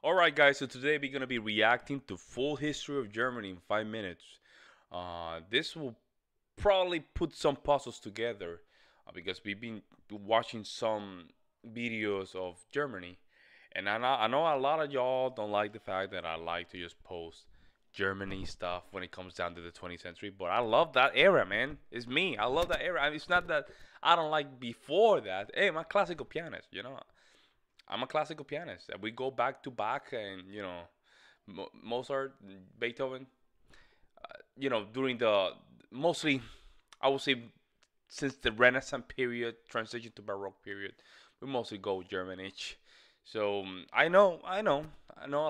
Alright guys, so today we're gonna be reacting to full history of Germany in 5 minutes. This will probably put some puzzles together because we've been watching some videos of Germany, and I know a lot of y'all don't like the fact that I like to just post Germany stuff when it comes down to the 20th century, but I love that era, man. It's me. I love that era. I mean, it's not that I don't like before that. Hey, I'm a classical pianist, I'm a classical pianist. We go back to Bach and Mozart, Beethoven. During the mostly, I would say, since the Renaissance period transition to Baroque period, we mostly go Germanish. So I know a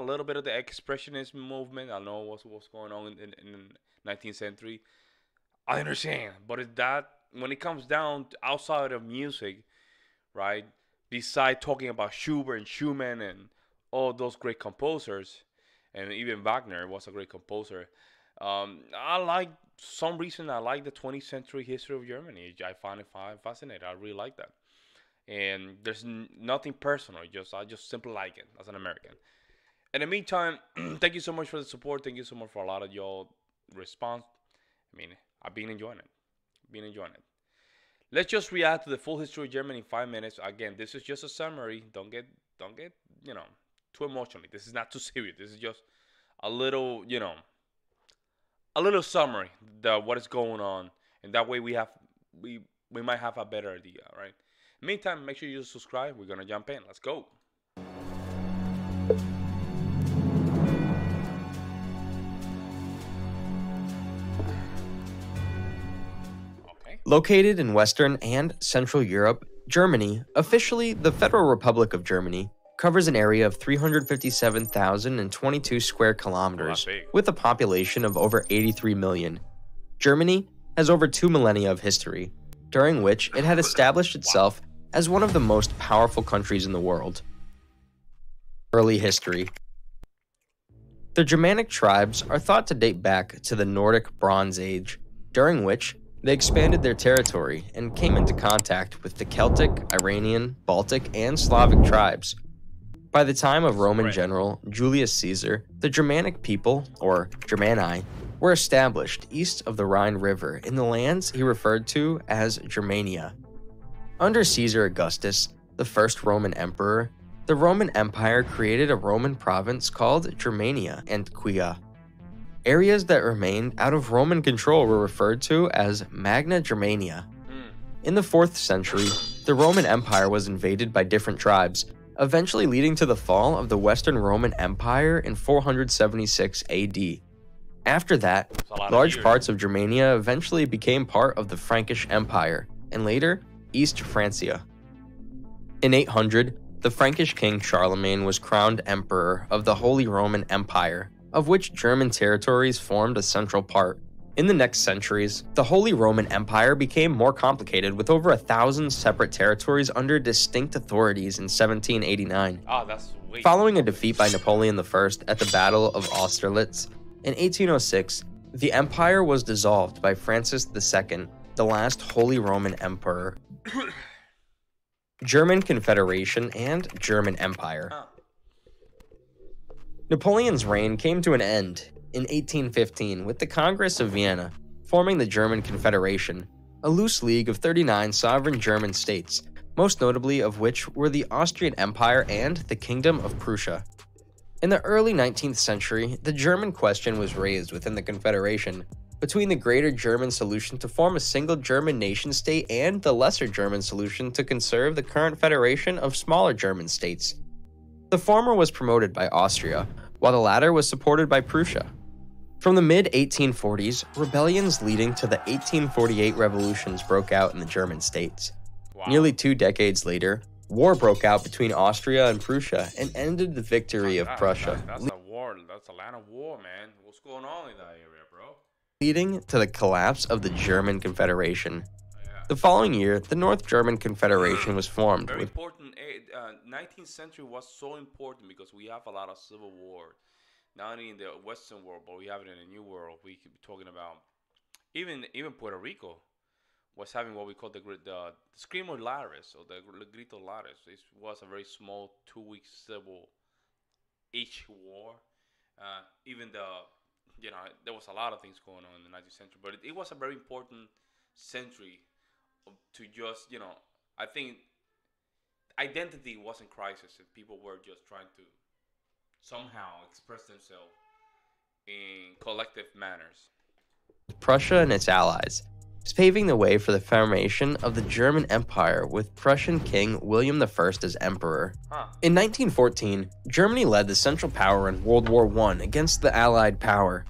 little bit of the Expressionist movement. I know what's going on in the 19th century. I understand, but it's that when it comes down to outside of music, right? Beside talking about Schubert and Schumann and all those great composers, and even Wagner was a great composer. I like some reason I like the 20th century history of Germany. I find it fascinating. I really like that. And there's nothing personal. I just simply like it as an American. In the meantime, thank you so much for the support. Thank you so much for a lot of y'all response. I mean, I've been enjoying it. Been enjoying it. Let's just react to the full history of Germany in 5 minutes. Again, this is just a summary. Don't get too emotionally. This is not too serious. This is just a little a little summary that what is going on, and that way we might have a better idea. Right. Meantime, make sure you subscribe. We're gonna jump in. Let's go. Okay. Located in Western and Central Europe, Germany, officially the Federal Republic of Germany, covers an area of 357,022 square kilometers, Big. with a population of over 83 million. Germany has over 2 millennia of history, during which it had established itself as one of the most powerful countries in the world. Early history. The Germanic tribes are thought to date back to the Nordic Bronze Age, during which they expanded their territory and came into contact with the Celtic, Iranian, Baltic, and Slavic tribes. By the time of Roman general Julius Caesar, the Germanic people, or Germani, were established east of the Rhine River in the lands he referred to as Germania. Under Caesar Augustus, the first Roman emperor, the Roman Empire created a Roman province called Germania and Quia. Areas that remained out of Roman control were referred to as Magna Germania. In the 4th century, the Roman Empire was invaded by different tribes, eventually leading to the fall of the Western Roman Empire in 476 AD. After that, large parts of Germania eventually became part of the Frankish Empire, and later, East Francia. In 800, the Frankish king Charlemagne was crowned emperor of the Holy Roman Empire, of which German territories formed a central part. In the next centuries, the Holy Roman Empire became more complicated with over 1,000 separate territories under distinct authorities in 1789. Following a defeat by Napoleon I at the Battle of Austerlitz in 1806, the empire was dissolved by Francis II, the last Holy Roman Emperor. German Confederation and German Empire. Napoleon's reign came to an end in 1815 with the Congress of Vienna, forming the German Confederation, a loose league of 39 sovereign German states, most notably of which were the Austrian Empire and the Kingdom of Prussia. In the early 19th century, the German question was raised within the Confederation between the Greater German solution to form a single German nation-state and the Lesser German solution to conserve the current federation of smaller German states. The former was promoted by Austria, while the latter was supported by Prussia. From the mid-1840s, rebellions leading to the 1848 revolutions broke out in the German states. Nearly 2 decades later, war broke out between Austria and Prussia and ended the victory of Prussia. That's a war. That's a land of war, man. What's going on in that area, bro? Leading to the collapse of the German Confederation. The following year, the North German Confederation was formed. Very important. 19th century was so important because we have a lot of civil war, not only in the Western world, but we have it in the New World. We could be talking about even Puerto Rico was having what we call the Screamo Lares, or the Grito Lares. It was a very small 2-week civil each war. Even there was a lot of things going on in the 19th century, but it was a very important century to just I think identity was in crisis and people were just trying to somehow express themselves in collective manners. Prussia and its allies, paving the way for the formation of the German Empire with Prussian King William I as emperor. Huh. In 1914, Germany led the Central Power in World War I against the Allied power.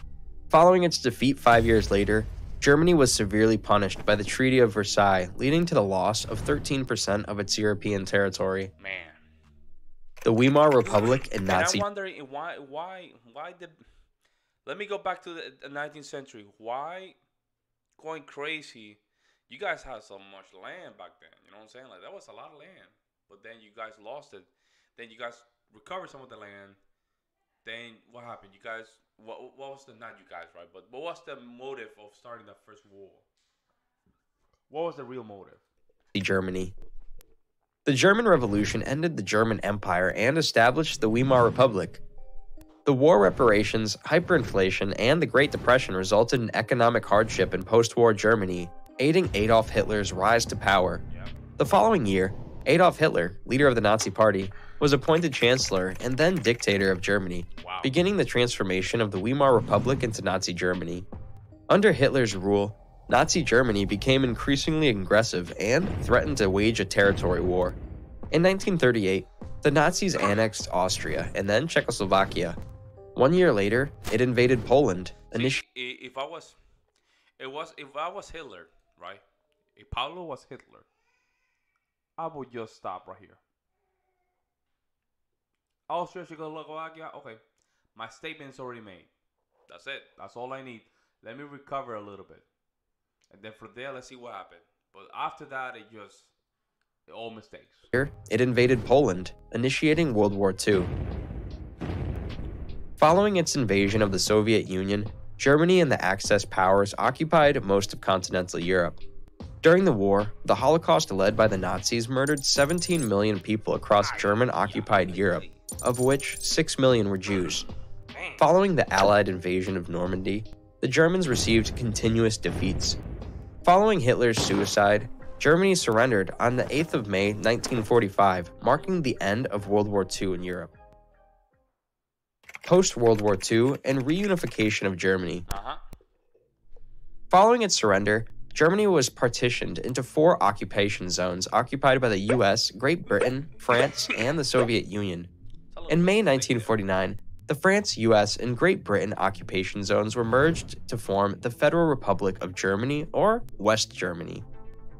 Following its defeat 5 years later, Germany was severely punished by the Treaty of Versailles, leading to the loss of 13% of its European territory. Man. The Weimar Republic and And I'm Nazi wondering why the let me go back to the 19th century. Why going crazy? You guys had so much land back then. You know what I'm saying? Like that was a lot of land. But then you guys lost it. Then you guys recovered some of the land. Then what happened? You guys what was the not you guys, right? But what was the motive of starting that first war? What was the real motive? Germany. The German Revolution ended the German Empire and established the Weimar Republic. The war reparations, hyperinflation, and the Great Depression resulted in economic hardship in post-war Germany, aiding Adolf Hitler's rise to power. Yeah. The following year, Adolf Hitler, leader of the Nazi Party, was appointed Chancellor and then dictator of Germany, Wow. beginning the transformation of the Weimar Republic into Nazi Germany. Under Hitler's rule, Nazi Germany became increasingly aggressive and threatened to wage a territory war. In 1938, the Nazis annexed Austria and then Czechoslovakia. 1 year later, it invaded Poland. If I was Hitler, right? If Pablo was Hitler, I would just stop right here. Austria, Czechoslovakia, okay. My statement's already made. That's it. That's all I need. Let me recover a little bit. And then from there, let's see what happened. But after that, all mistakes. It invaded Poland, initiating World War II. Following its invasion of the Soviet Union, Germany and the Axis powers occupied most of continental Europe. During the war, the Holocaust led by the Nazis murdered 17 million people across German-occupied Europe, of which 6 million were Jews. Following the Allied invasion of Normandy, the Germans received continuous defeats. Following Hitler's suicide, Germany surrendered on the 8th of May 1945, marking the end of World War II in Europe. Post-World War II and reunification of Germany. Following its surrender, Germany was partitioned into 4 occupation zones occupied by the US, Great Britain, France, and the Soviet Union. In May 1949, the France, US, and Great Britain occupation zones were merged to form the Federal Republic of Germany, or West Germany.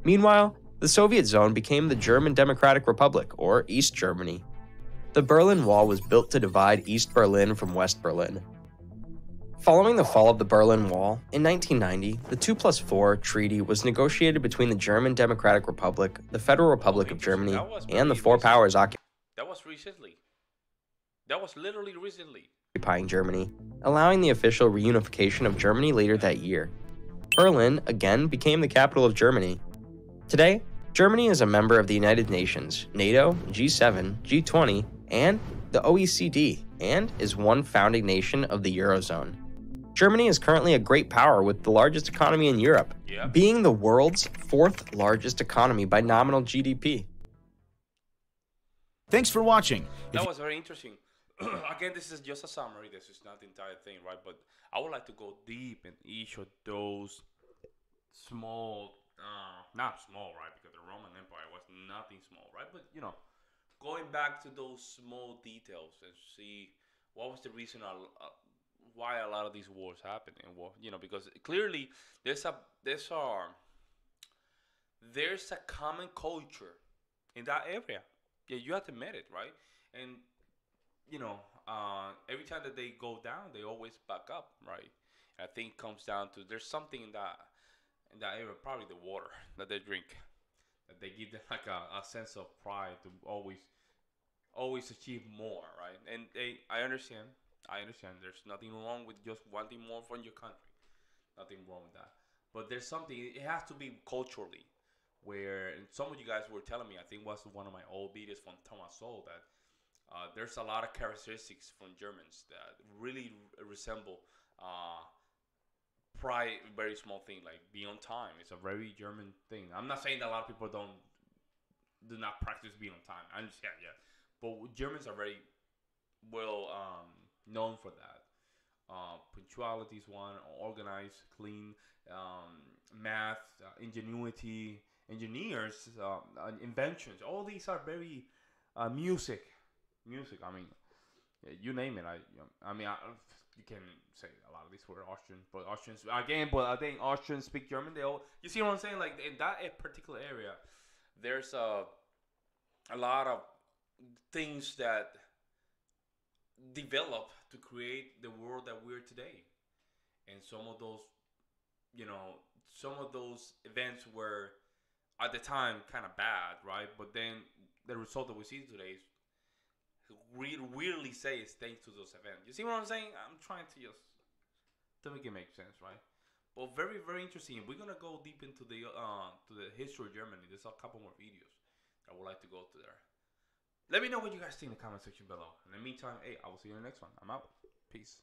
Meanwhile, the Soviet zone became the German Democratic Republic, or East Germany. The Berlin Wall was built to divide East Berlin from West Berlin. Following the fall of the Berlin Wall, in 1990, the 2+4 treaty was negotiated between the German Democratic Republic, the Federal Republic of Germany, and the 4 powers That was recently. That was literally recently. Occupying Germany, allowing the official reunification of Germany later that year. Berlin again became the capital of Germany. Today, Germany is a member of the United Nations, NATO, G7, G20, and the OECD, and is one founding nation of the Eurozone. Germany is currently a great power with the largest economy in Europe, being the world's 4th largest economy by nominal GDP. Thanks for watching. That was very interesting. Again, this is just a summary. This is not the entire thing, right? But I would like to go deep in each of those small, not small, right? Because the Roman Empire was nothing small, right? But, going back to those small details and see what was the reason why a lot of these wars happened. And, because clearly there's a common culture in that area. Yeah, you have to admit it, right? And every time that they go down, they always back up, right? And I think it comes down to there's something in that area, probably the water that they drink, that they give them like a sense of pride to always achieve more, right? And I understand. There's nothing wrong with just wanting more from your country. Nothing wrong with that. But there's something. It has to be culturally. Where and some of you guys were telling me, I think was one of my old videos from Thomas Sowell, that There's a lot of characteristics from Germans that really resemble uh, pride. Very small thing like be on time. It's a very German thing. I'm not saying that a lot of people do not practice being on time. I understand, yeah, but Germans are very well known for that. Punctuality is one, organized, clean, math, ingenuity, engineers, inventions. All these are very music. Music. I mean, you name it. You can say a lot of these were Austrian, but Austrians again. But I think Austrians speak German. They all. You see what I'm saying? Like in that particular area, there's a lot of things that develop to create the world that we're today. And some of those, you know, some of those events were at the time kind of bad, right? But then the result that we see today is weirdly say it's thanks to those events. You see what I'm saying? I'm trying to make it make sense, right? But very very interesting. We're gonna go deep into the history of Germany. There's a couple more videos I would like to go to there. Let me know what you guys think in the comment section below. In the meantime, hey, I will see you in the next one. I'm out. Peace.